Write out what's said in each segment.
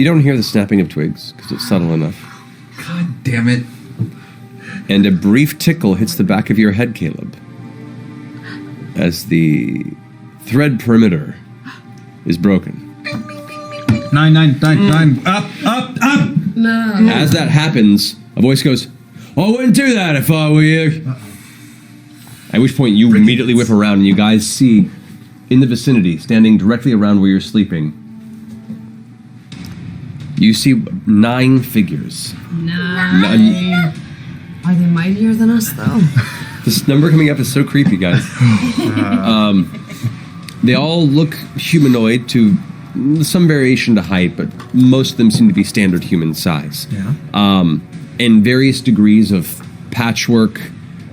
You don't hear the snapping of twigs, because it's subtle enough. God damn it. And a brief tickle hits the back of your head, Caleb, as the thread perimeter is broken. 9, 9, 9, 9. Up, up, up! No. As that happens, a voice goes, I wouldn't do that if I were you. At which point you immediately whip around and you guys see in the vicinity, standing directly around where you're sleeping, you see 9 figures. 9. Are they mightier than us, though? This number coming up is so creepy, guys. They all look humanoid to some variation to height, but most of them seem to be standard human size. Yeah. In various degrees of patchwork,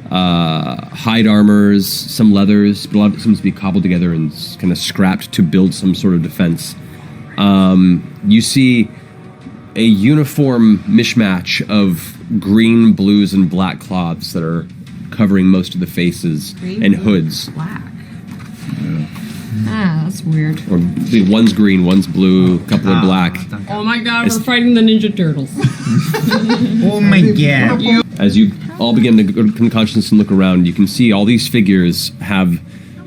hide armors, some leathers, but a lot of it seems to be cobbled together and kind of scrapped to build some sort of defense. You see a uniform mishmash of green, blues, and black cloths that are covering most of the faces and hoods. Black. Ah, that's weird. Or one's green, one's blue, a couple are black. Oh my god, we're fighting the Ninja Turtles. Oh my god. As you all begin to go to consciousness and look around, you can see all these figures have...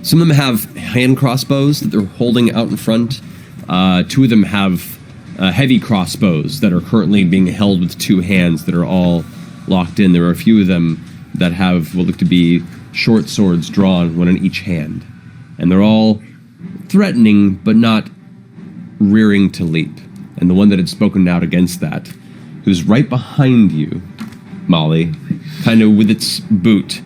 Some of them have hand crossbows that they're holding out in front. 2 of them have heavy crossbows that are currently being held with 2 hands that are all locked in. There are a few of them that have what look to be short swords drawn, one in each hand. And they're all threatening, but not rearing to leap. And the one that had spoken out against that, who's right behind you, Molly, kind of with its boot,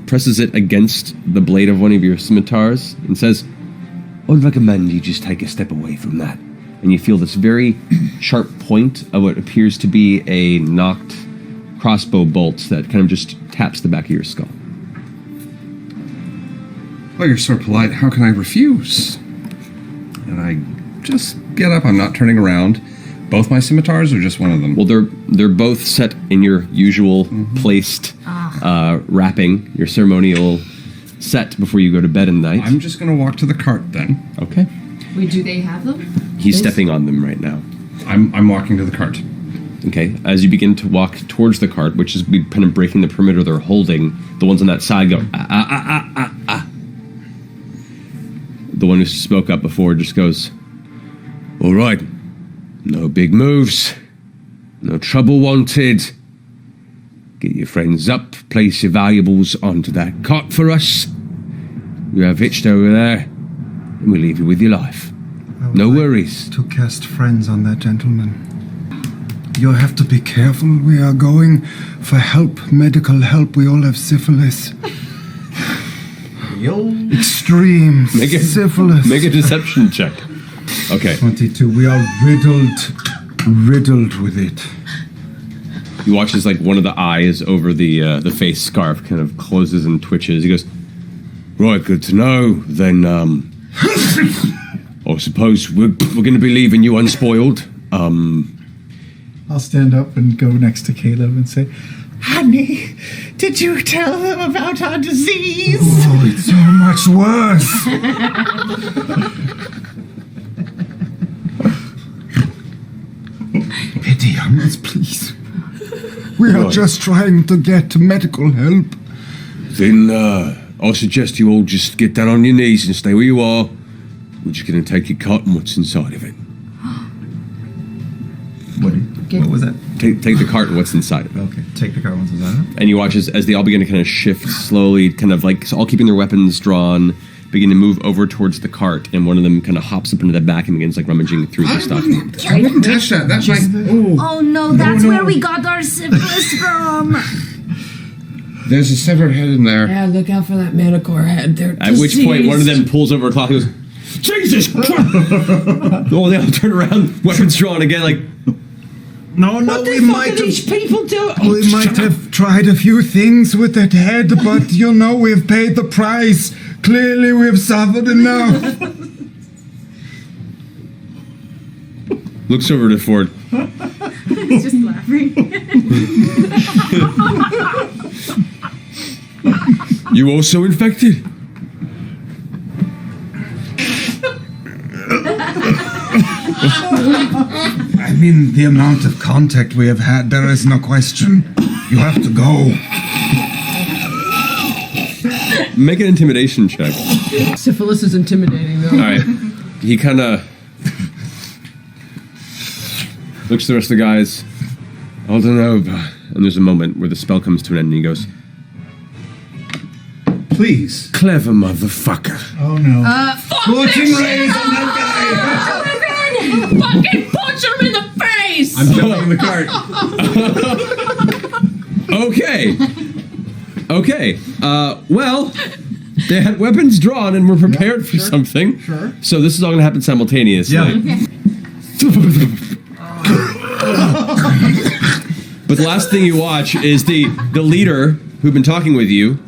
presses it against the blade of one of your scimitars and says, I'd recommend you just take a step away from that. And you feel this very sharp point of what appears to be a knocked crossbow bolt that kind of just taps the back of your skull. Oh, you're so polite. How can I refuse? And I just get up. I'm not turning around. Both my scimitars or just one of them? Well, they're both set in your usual placed wrapping, your ceremonial set before you go to bed at night. I'm just going to walk to the cart then. Okay. Wait, do they have them? He's stepping on them right now. I'm walking to the cart. Okay. As you begin to walk towards the cart, which is kind of breaking the perimeter they're holding, the ones on that side go, The one who spoke up before just goes, all right, no big moves, no trouble wanted. Get your friends up, place your valuables onto that cart for us. You have hitched over there, and we'll leave you with your life. No worries. To cast friends on that gentleman. You have to be careful. We are going for help, medical help. We all have syphilis. Extreme syphilis. Make a deception check. Okay. 22. We are riddled with it. You watch as like one of the eyes over the face scarf kind of closes and twitches. He goes, right, good to know. Then I suppose we're going to be leaving you unspoiled. I'll stand up and go next to Caleb and say, Honey, did you tell them about our disease? Oh, it's so much worse. Pity us, please. We are just trying to get medical help. Then I suggest you all just get down on your knees and stay where you are. We're just going to take your cart and what's inside of it. What was that? Take the cart and what's inside of it. Okay, take the cart once inside of it. And you watch as they all begin to kind of shift slowly, kind of like all keeping their weapons drawn, begin to move over towards the cart, and one of them kind of hops up into the back and begins like rummaging through the stuff. I wouldn't touch that. That might... Oh no, that's where we got our syphilis from. There's a severed head in there. Yeah, look out for that manicore head. They're At which point, one of them pulls over a cloth and goes, Jesus Christ! Oh, they all turn around, weapons drawn again, like... No, we might have tried a few things with that head, but you know we've paid the price. Clearly we've suffered enough. Looks over to Ford. He's just laughing. You also infected? I mean, the amount of contact we have had, there is no question. You have to go. Make an intimidation check. Syphilis is intimidating, though. All right. He kind of looks at the rest of the guys. Hold on over. And there's a moment where the spell comes to an end and he goes, Please. clever motherfucker. Oh, no. Scorching rays on that Fucking punch him in the face! I'm jumping in the cart. Okay. Well, they had weapons drawn and were prepared for something. Sure. So this is all going to happen simultaneously. Yeah. But the last thing you watch is the leader who'd been talking with you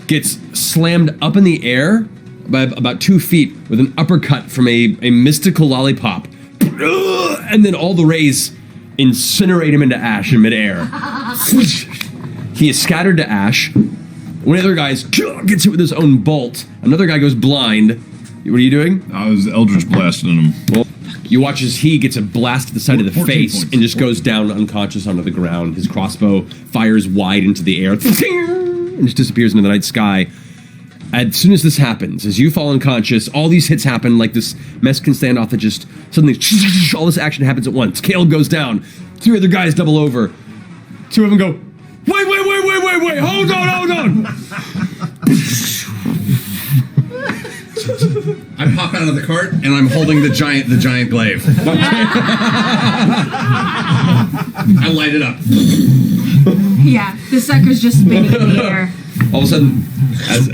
gets slammed up in the air by about 2 feet with an uppercut from a mystical lollipop. And then all the rays incinerate him into ash in midair. He is scattered to ash. One of the other guys gets hit with his own bolt. Another guy goes blind. What are you doing? I was Eldritch blasting him. Well, you watch as he gets a blast to the side of the 14 face points. and just goes down unconscious onto the ground. His crossbow fires wide into the air and just disappears into the night sky. As soon as this happens, as you fall unconscious, all these hits happen like this Mexican standoff that just suddenly all this action happens at once. Caleb goes down. 3 other guys double over. 2 of them go, wait, hold on. I pop out of the cart and I'm holding the giant glaive. I light it up. Yeah, the sucker's just spinning in the air. All of a sudden,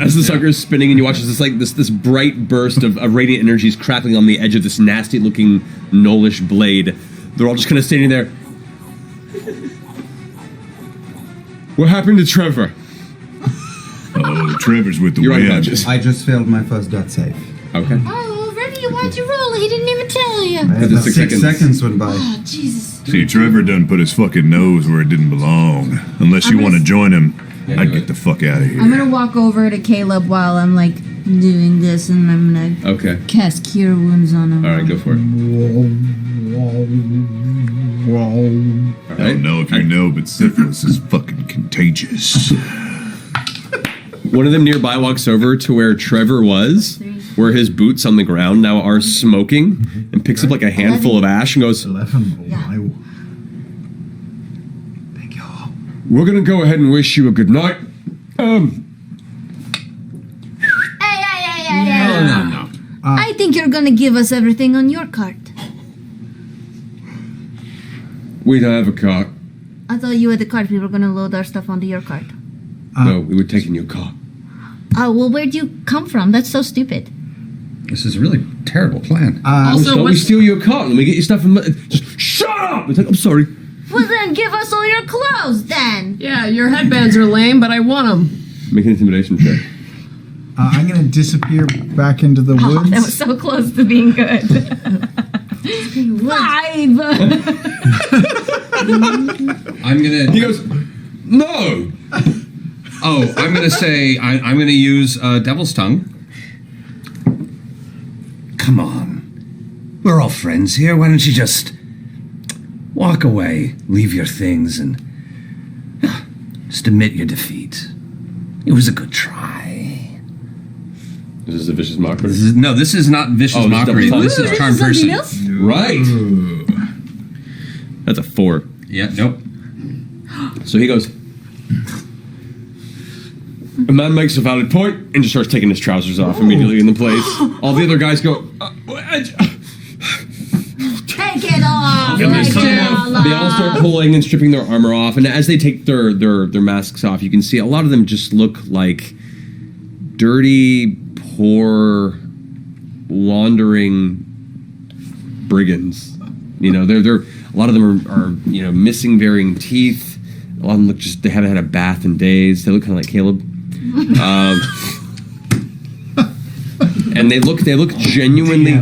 as the sucker is spinning and you watch this bright burst of radiant energies crackling on the edge of this nasty looking gnollish blade, they're all just kind of standing there. What happened to Trevor? Oh, Trevor's with the You're wind. unconscious. I just failed my first death save. Okay. Oh, already? Why'd you roll? He didn't even tell you. Because it's 6 seconds. went by. Oh, Jesus. See, Trevor done put his fucking nose where it didn't belong. Unless you I'm want to gonna- join him, Yeah, I'd do get it. the fuck out of here. I'm gonna walk over to Caleb while I'm like doing this, and I'm gonna Okay. cast Cure Wounds on him. All right, go for it. All I right. don't know if you know, but syphilis is fucking contagious. One of them nearby walks over to where Trevor was, where his boots on the ground now are smoking, and picks up like a handful of ash and goes, 11. Oh, Yeah. my. Thank you. we're gonna go ahead and wish you a good night. Hey. No. I think you're gonna give us everything on your cart. We don't have a car. I thought you had the cart. We were gonna load our stuff onto your cart. No, we would take in your car. Oh, well, where'd you come from? That's so stupid. This is a really terrible plan. Also, Don't we what's steal your car and we get your stuff from... Just shut up! It's like, I'm sorry. Well, then give us all your clothes, then. yeah, your headbands are lame, but I want them. Make an intimidation check. I'm going to disappear back into the Oh, woods. that was so close to being good. 5. I'm gonna. He goes, no! Oh, I'm gonna say I'm gonna use Devil's Tongue. Come on, we're all friends here. Why don't you just walk away, leave your things, and just admit your defeat? It was a good try. This is a vicious mockery. This is not vicious Oh, this is mockery. Devil's This Tongue? is charm person. Right. That's a 4. Yeah. Nope. So he goes, a man makes a valid point and just starts taking his trousers off immediately in the place. All the other guys go, Take it off. and Take it they all start pulling and stripping their armor off. And as they take their masks off, you can see a lot of them just look like dirty, poor, wandering brigands. You know, they're a lot of them are missing varying teeth. A lot of them look they haven't had a bath in days. They look kind of like Caleb. And they look genuinely.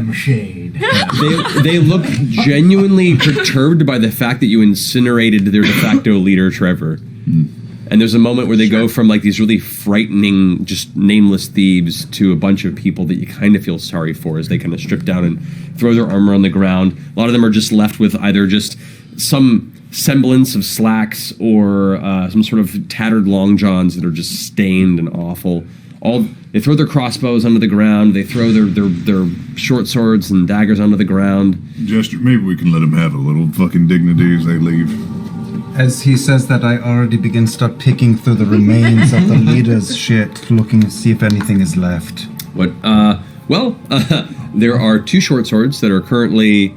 They look genuinely perturbed by the fact that you incinerated their de facto leader, Trevor. And there's a moment where they go from like these really frightening, just nameless thieves to a bunch of people that you kind of feel sorry for as they kind of strip down and throw their armor on the ground. A lot of them are just left with either just some semblance of slacks or some sort of tattered long johns that are just stained and awful. They throw their crossbows onto the ground. They throw their short swords and daggers onto the ground. Jester, maybe we can let them have a little fucking dignity as they leave. As he says that, I already start picking through the remains of the leader's shit, looking to see if anything is left. What? There are 2 short swords that are currently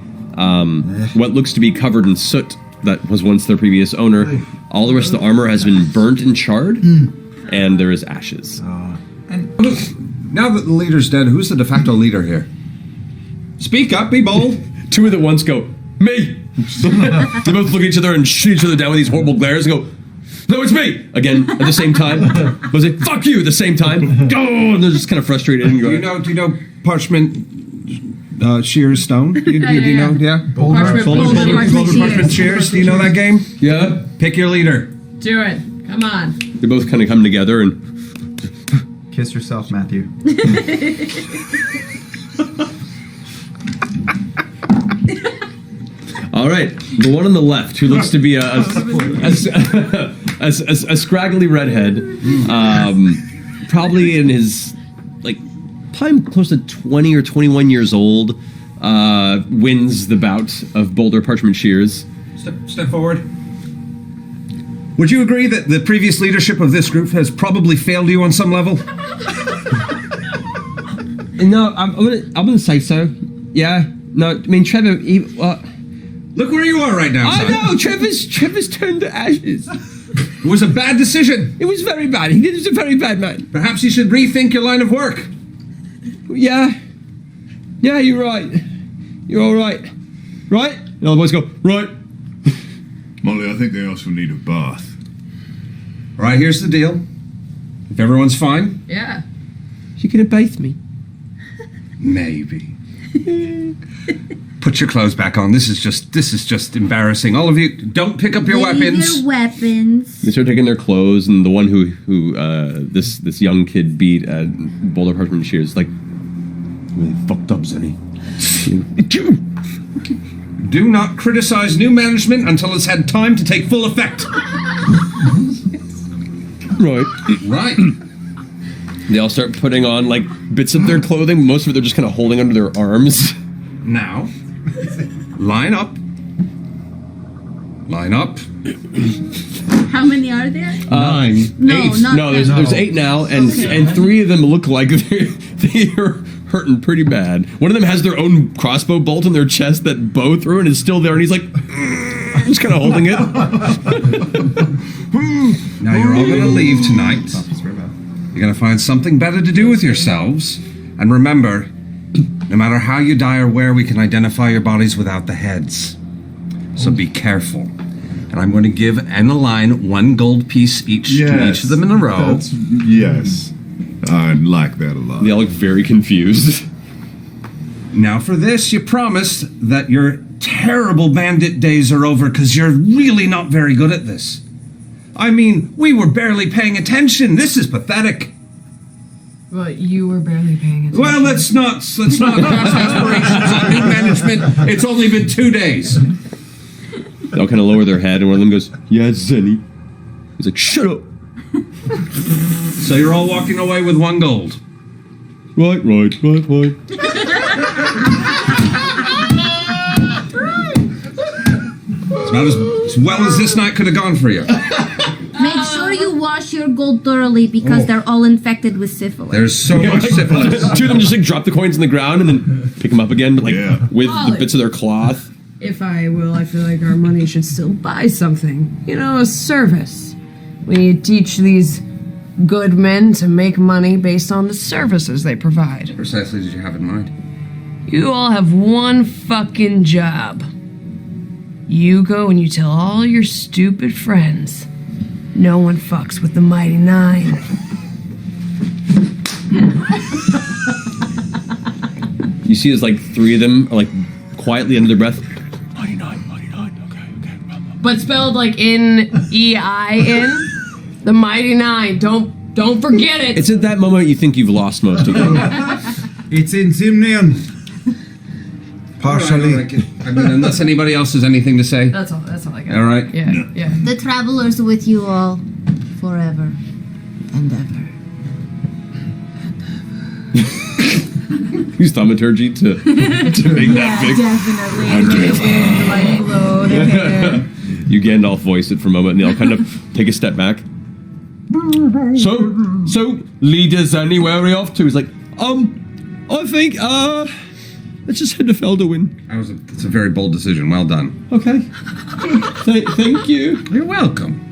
what looks to be covered in soot that was once their previous owner. All the rest of the armor has been burnt and charred, and there is ashes. Now that the leader's dead, who's the de facto leader here? Speak up, be bold. 2 at once go, me! They both look at each other and shoot each other down with these horrible glares and go, no, it's me! Again, at the same time. They'll say, fuck you! At the same time. Oh, and they're just kind of frustrated. And Do you know parchment shears stone? Do you know? Yeah? Parchment shears. Do you know that game? Yeah? Pick your leader. Do it. Come on. They both kind of come together and... Kiss yourself, Matthew. All right, the one on the left, who looks to be a scraggly redhead, probably in his, probably close to 20 or 21 years old, wins the bout of Boulder Parchment Shears. Step forward. Would you agree that the previous leadership of this group has probably failed you on some level? No, I'm gonna say so. Yeah. No, I mean Trevor. Look where you are right now, I son. know Trevor's turned to ashes. It was a bad decision. It was very bad. He was a very bad man. Perhaps you should rethink your line of work. Yeah, you're right. You're all right. Right? And all the boys go, right. Molly, I think they also need a bath. All right, here's the deal. If everyone's fine, Yeah. She gonna bathe me. maybe. Put your clothes back on. This is just embarrassing. All of you, don't pick up your weapons. Your weapons. They start taking their clothes, and the one who this young kid beat at Boulder Parchment Shears, really fucked up, Zenny. Do not criticize new management until it's had time to take full effect. Right. Right. They all start putting on bits of their clothing. Most of it they're just kind of holding under their arms. Now, line up. Line up. How many are there? 9. No, 8. not No, there's 8 now, and 3 of them look like they're hurting pretty bad. One of them has their own crossbow bolt in their chest that Bo threw and is still there, and he's just kind of holding it. Now you're all going to leave tonight. You're going to find something better to do with yourselves. And remember, no matter how you die or where, we can identify your bodies without the heads. So be careful. And I'm going to give and align 1 gold piece each to each of them in a row. Yes. I like that a lot. They all look very confused. Now for this, you promised that your terrible bandit days are over because you're really not very good at this. I mean, we were barely paying attention. This is pathetic. Well, you were barely paying attention. Well, let's not cast aspirations on new management. It's only been 2 days. They all kind of lower their head, and one of them goes, "Yeah, it's Zenny." He's like, "Shut up." So you're all walking away with 1 gold. Right. It's about as well as this night could have gone for you. Make sure you wash your gold thoroughly because they're all infected with syphilis. There's so much syphilis. 2 of them just drop the coins on the ground and then pick them up again, but with the bits of their cloth. If I will, I feel like our money should still buy something. A service. We need to teach these good men to make money based on the services they provide. Precisely did you have in mind? You all have one fucking job. You go and you tell all your stupid friends no one fucks with the Mighty Nine. You see as 3 of them are quietly under their breath. 99, okay. But spelled N-E-I-N? The Mighty Nine. Don't forget it. It's at that moment you think you've lost most of them. It's in Simnian. Partially. I mean, unless anybody else has anything to say. That's all I got. All right. Yeah. The travelers with you all forever and ever. Use thaumaturgy to make that big. Definitely. You Gandalf voice it for a moment, and they'll kind of take a step back. So leaders anywhere are we off to? He's like, I think let's just head to Felderwin. It's a very bold decision. Well done. Okay. Thank you. You're welcome.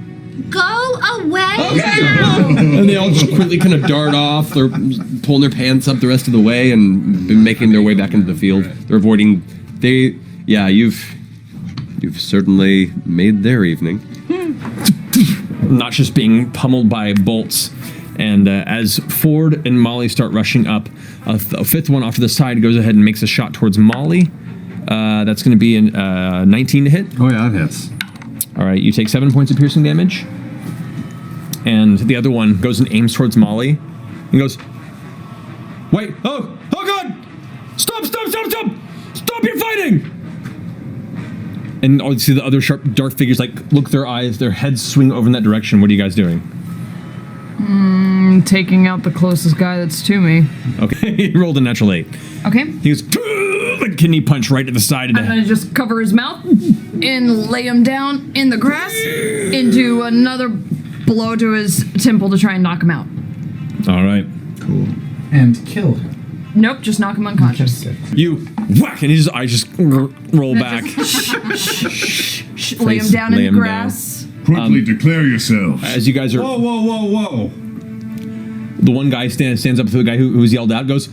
Go away now. And they all just quickly kind of dart off. They're pulling their pants up the rest of the way and been making their way back into the field. They're avoiding. You've certainly made their evening. Not just being pummeled by bolts. And as Ford and Molly start rushing up, a fifth one off to the side goes ahead and makes a shot towards Molly. That's going to be a 19 to hit. Oh yeah, that hits. All right, you take 7 points of piercing damage. And the other one goes and aims towards Molly. And goes, wait, oh God! Stop your fighting! And you see the other sharp, dark figures look their eyes, their heads swing over in that direction. What are you guys doing? Taking out the closest guy that's to me. Okay, he rolled a natural 8. Okay. He goes, a kidney punch right to the side of the I'm head. gonna just cover his mouth and lay him down in the grass into another blow to his temple to try and knock him out. All right. Cool. And kill him. Nope, just knock him unconscious. You whack, and his eyes just roll back. Lay him down in the grass. Quickly declare yourselves. As you guys are... Whoa. The one guy stands up to the guy who was yelled out, goes,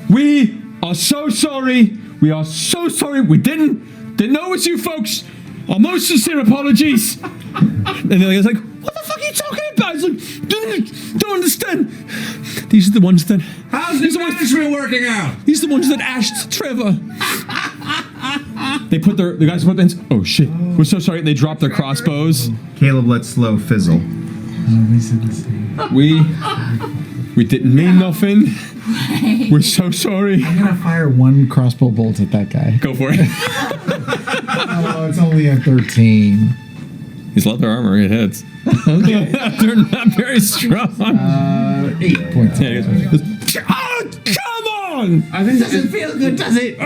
we are so sorry. We are so sorry. We didn't know it was you folks. Our most sincere apologies. And the other guy's like, what the fuck are you talking about? He's like, don't understand. These are the ones that... How's the management working out? These are the ones that ashed Trevor. The guys put their hands, oh shit, we're so sorry. They drop their crossbows. Caleb lets slow fizzle. We didn't mean nothing. We're so sorry. I'm gonna fire one crossbow bolt at that guy. Go for it. Oh, it's only a 13. He's leather armor, it hits. They're not very strong. 8 points. Oh, come on! I think doesn't feel good, does it?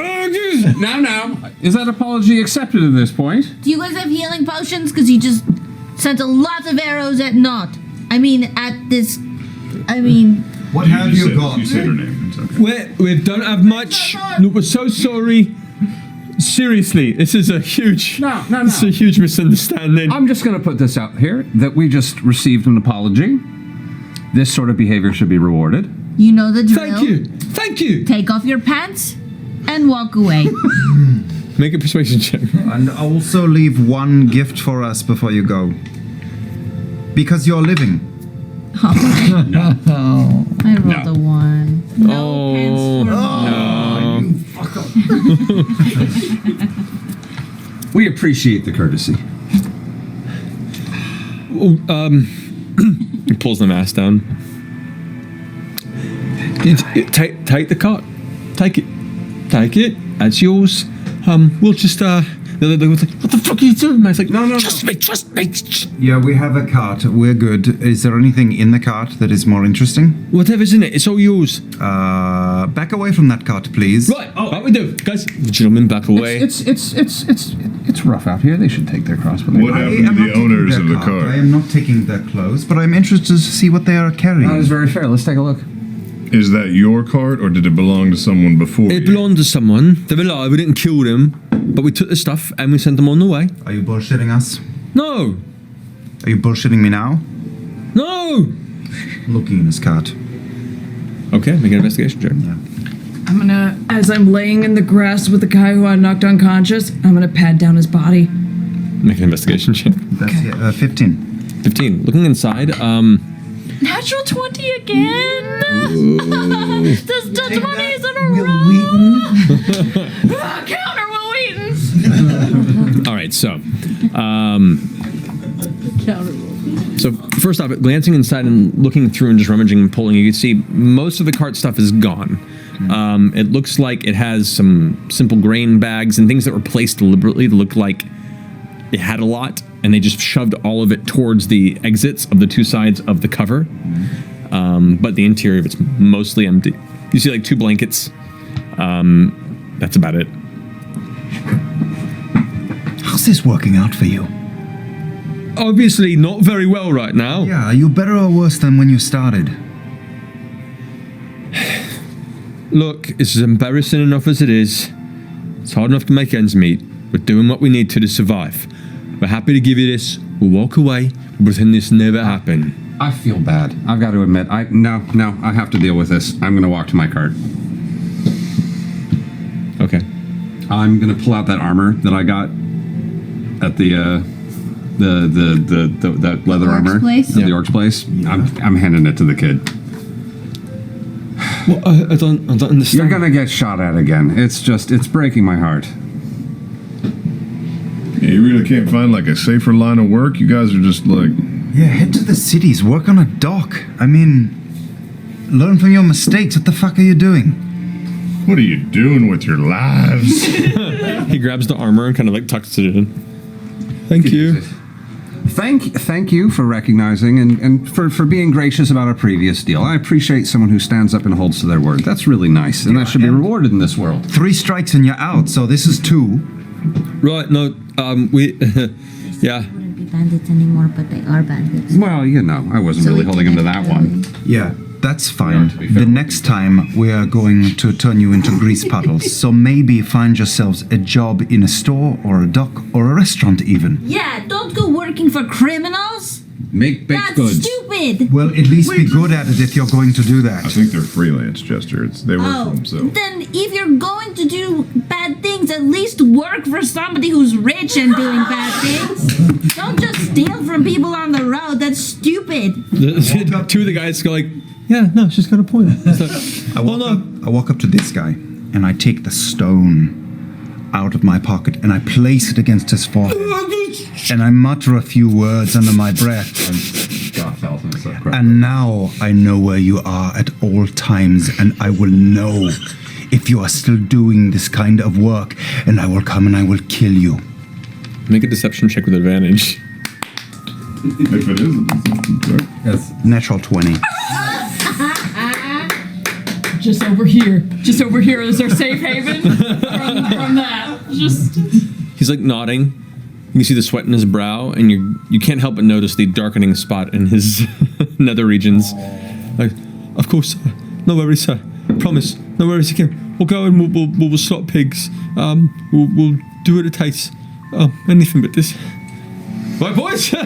Now. Is that apology accepted at this point? Do you guys have healing potions? Because you just sent a lot of arrows at What have you got? You said her name. It's okay. We don't have much. No, we're so sorry. Seriously, this is a huge... No. This is a huge misunderstanding. I'm just going to put this out here that we just received an apology. This sort of behavior should be rewarded. You know the drill. Thank you. Take off your pants and walk away. Make a persuasion check. And also leave one gift for us before you go. Because you're living. I rolled a 1. No pants for me. We appreciate the courtesy. He pulls the mask down. Take the cart. Take it. That's yours. We'll just they was like, what the fuck are you doing? I was like, no. Trust me. Yeah, we have a cart. We're good. Is there anything in the cart that is more interesting? Whatever's in it, it's all yours. Back away from that cart, please. Right. What we do, guys? The gentleman, back away. It's rough out here. They should take their crossbow. What happened to the owners of the cart? I am not taking their clothes, but I'm interested to see what they are carrying. That is very fair. Let's take a look. Is that your cart, or did it belong to someone before It you? belonged to someone. They're alive. We didn't kill them, but we took the stuff and we sent them on the way. Are you bullshitting us? No. Are you bullshitting me now? No. Looking in his cart. Okay, make an investigation check. Yeah. I'm gonna, as I'm laying in the grass with the guy who I knocked unconscious, I'm gonna pat down his body. Make an investigation check. That's 15. 15. Looking inside, Natural 20 again? That's 20 in a row. Counter Will Wheaton. all right, so, So first off, glancing inside and looking through and just rummaging and pulling, you can see most of the cart stuff is gone. It looks like it has some simple grain bags and things that were placed deliberately that look like it had a lot, and they just shoved all of it towards the exits of the two sides of the cover. But the interior of it's mostly empty. You see like 2 blankets. That's about it. How's this working out for you? Obviously not very well right now. Yeah, are you better or worse than when you started? Look, it's embarrassing enough as it is. It's hard enough to make ends meet. We're doing what we need to survive. We're happy to give you this. We'll walk away. We'll pretend this never happened. I feel bad. I've got to admit, I have to deal with this. I'm going to walk to my cart. Okay. I'm going to pull out that armor that I got at the leather armor place? at the orc's place. I'm handing it to the kid. Well, I don't understand. You're going to get shot at again. It's breaking my heart. Yeah, you really can't find like a safer line of work? You guys are just like... Yeah, head to the cities, work on a dock. I mean, learn from your mistakes. What the fuck are you doing? What are you doing with your lives? He grabs the armor and kind of like tucks it in. Thank you. Thank you for recognizing and for being gracious about our previous deal. I appreciate someone who stands up and holds to their word. That's really nice, and that should be rewarded in this world. 3 strikes and you're out, so this is 2. Right, no, we... yeah. Wouldn't be bandits anymore, but they are bandits. Well, I wasn't really holding him to that one. Yeah, that's fine. to be fair. The next time we are going to turn you into grease puddles, so maybe find yourselves a job in a store or a dock or a restaurant even. Yeah, don't go working for criminals. Make baked That's goods. stupid. Well, at least be good at it if you're going to do that. I think they're freelance, Jester. They work for themselves. Then if you're going to do bad things, at least work for somebody who's rich and doing bad things. Don't just steal from people on the road. That's stupid. 2 of the guys go like, yeah, no, she's got a point. I walk up to this guy and I take the stone out of my pocket and I place it against his forehead. And I mutter a few words under my breath. And now I know where you are at all times, and I will know if you are still doing this kind of work, and I will come and I will kill you. Make a deception check with advantage. If it is a deception check. Yes. Natural 20. Just over here is our safe haven from that. He's like nodding. You can see the sweat in his brow, and you can't help but notice the darkening spot in his nether regions. Like, of course, no worries, sir. Promise, no worries again. We'll go and we'll slot pigs. We'll do what it takes. Anything but this. Right, boys? They're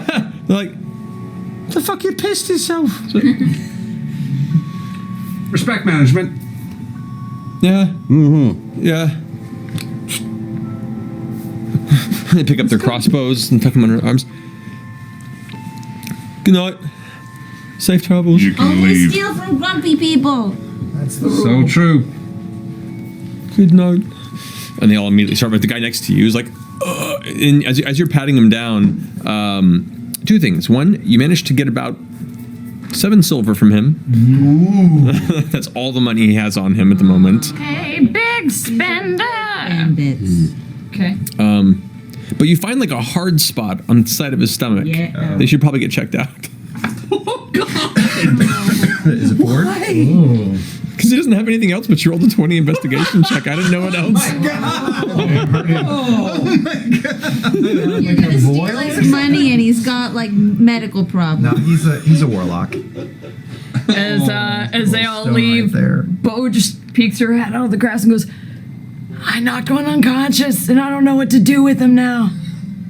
like, what the fuck? You pissed yourself. Respect management. Yeah. Mm-hmm. Yeah. They pick up their crossbows and tuck them under their arms. Good night. Safe travels. You can Only leave. steal from grumpy people. That's the rule. So true. Good night. And they all immediately start with the guy next to you. Who's like, and as you're patting him down, 2 things. One, you managed to get about 7 silver from him. That's all the money he has on him at the moment. Hey, big spender! Bandits. Okay. But you find like a hard spot on the side of his stomach. Yeah. They should probably get checked out. Is it bored? Because he doesn't have anything else, but you rolled a 20 investigation check. I didn't know what else. You're gonna steal his money and he's got like medical problems. No, he's a warlock. As they all Stone leave, right there. Bo just peeks her head out of the grass and goes, I'm not going unconscious, and I don't know what to do with him now.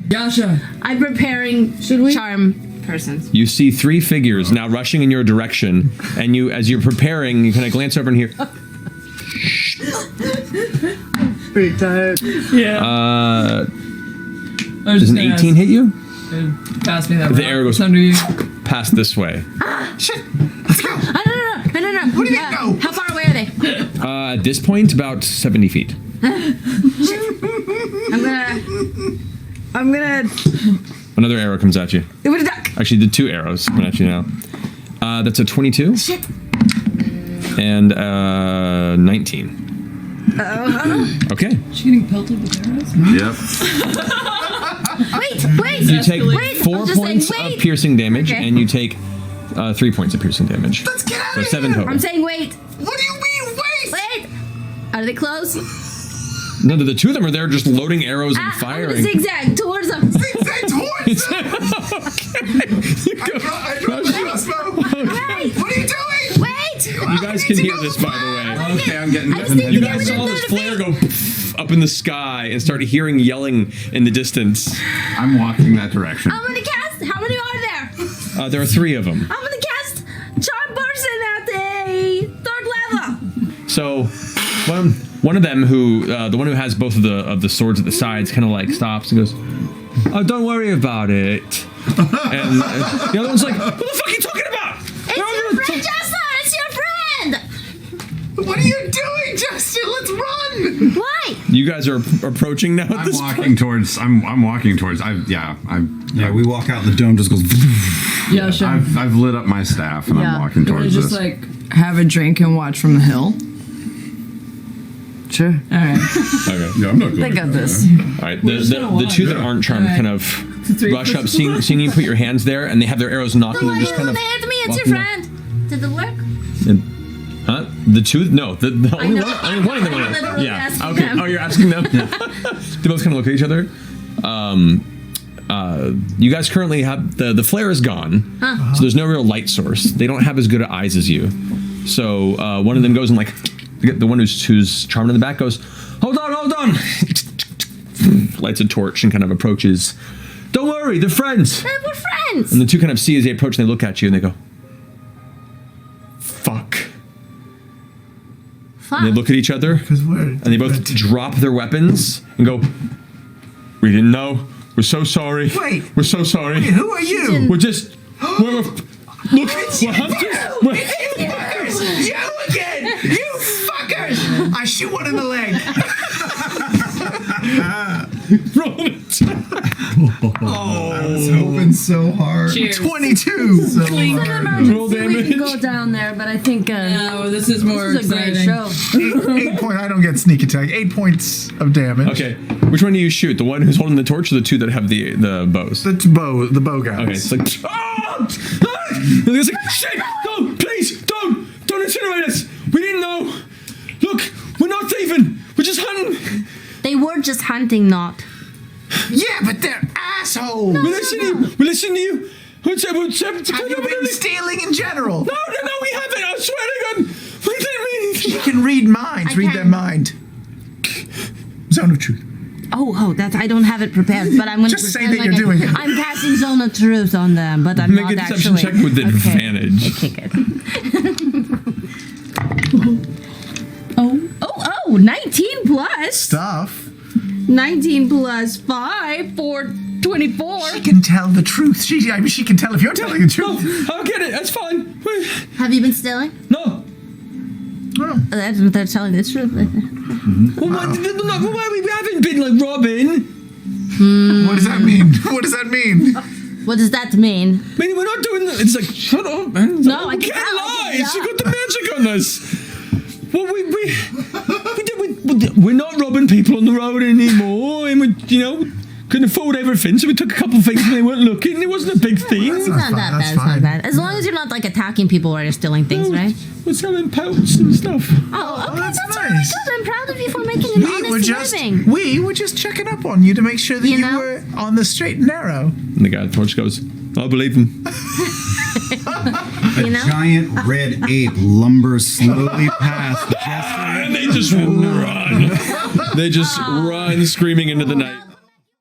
Yasha, I'm preparing charm persons. You see 3 figures now rushing in your direction, and as you're preparing, you kind of glance over and hear. pretty tired. Yeah. Does an 18 hit you? Pass me that. The arrow goes under you. Past this way. Shit! Let's go! No. What do you mean, no? How far away are they? At this point, about 70 feet. I'm gonna. I'm gonna. Another arrow comes at you. It would attack. Actually, the 2 arrows. I'm gonna let you know. That's a 22. Shit. And 19. Okay. She getting pelted with arrows? Yep. Wait. You take wait. 4 I'm just points saying, of piercing damage, Okay. and you take 3 points of piercing damage. Let's get out So of 7 here. total. I'm saying wait. What do you mean, wait? Wait. Are they close? No, the 2 of them are there just loading arrows and I'm firing. gonna zigzag towards them. Zigzag towards them. I dropped my crossbow. Right. What are you doing? Wait. You guys can hear this, by the way. Okay, I'm getting I just need You to get guys rid saw of this the flare go up in the sky and start hearing yelling in the distance. I'm walking that direction. I'm gonna cast. How many are there? There are 3 of them. I'm gonna cast Charm Person at the 3rd level. So one of them, who the one who has both of the swords at the sides, kind of like stops and goes, "Oh, don't worry about it." And the other one's like, "What the fuck are you talking about?" It's your friend, Justin. It's your friend. What are you doing, Justin? Let's run. Why? You guys are approaching now. At I'm this walking towards. I'm walking towards. Yeah, we walk out, the dome just goes. Yeah, sure. I've lit up my staff and I'm walking You wanna towards just this. like have a drink and watch from the hill? Sure. All right. Okay. Yeah, I'm not going. They got this. All right. The 2 that aren't charmed kind of rush up, seeing you put your hands there, and they have their arrows knocked, The and one they're just kind who of. hit me. It's your walking up. friend. Did it work? Huh? The 2? No, the only know. one. Only one of them. I'm literally Yeah. asking Okay. them. Oh, you're asking them. They both kind of look at each other. You guys currently have the flare is gone, so there's no real light source. They don't have as good eyes as you. So one of them goes and like the one who's charmed in the back goes, hold on, lights a torch and kind of approaches. Don't worry, they're friends. We're friends. And the 2 kind of see as they approach, and they look at you and they go, fuck. And they look at each other, and they both drop their weapons and go, we didn't know. We're so sorry. Wait. We're so sorry. Wait, who are you? We're just... we're hunters. You again! You fuckers! I shoot one in the leg. Roll it. I was hoping so hard. Cheers. 22. So Roll damage. We can go down there, but I think No, this is more this is a exciting. great show. 8 points. I don't get sneak attack. 8 points of damage. Okay. Which one do you shoot? The one who's holding the torch or the 2 that have the bows? The bow guys. Okay, it's like, and it's like, shit, no, please, don't incinerate us. We didn't know. Look, we're not thieving. We're just hunting. They were just hunting, not. Yeah, but they're assholes. We listen to you. What's up? Have you been stealing in general? No, we haven't. I swear to God. We didn't mean. You can read minds. Read their mind. Zone of truth. Oh, that I don't have it prepared, but I'm going to Just say that you're doing it. I'm casting Zone of Truth on them, but I'm Make not a deception actually. check with advantage. Okay, good. Oh, 19 plus. Stuff. 19 plus 5 for 24. She can tell the truth. She can tell if you're telling the No, truth. I'll get it. That's fine. Have you been stealing? No. That's what they're telling the truth. Well, why we haven't been like Robin? What does that mean? What does that mean? What does that mean? I mean, we're not doing that. It's like, shut up, man. No, I we can't can't tell. lie. She got the magic on us. Well, we're not robbing people on the road anymore, and we, couldn't afford everything, so we took a couple of things and they weren't looking. It wasn't a big thing. It's not that bad. It's not bad. As long as you're not like attacking people while you're stealing things, right? We're selling pelts and stuff. Oh, okay, that's that's nice. really good. I'm proud of you for making an honest living. We were just checking up on you to make sure that You you know? were on the straight and narrow. And the guy at the torch goes, I believe him. You know? Giant red ape lumbers slowly past Jesse. And they just run. They just run screaming into the night.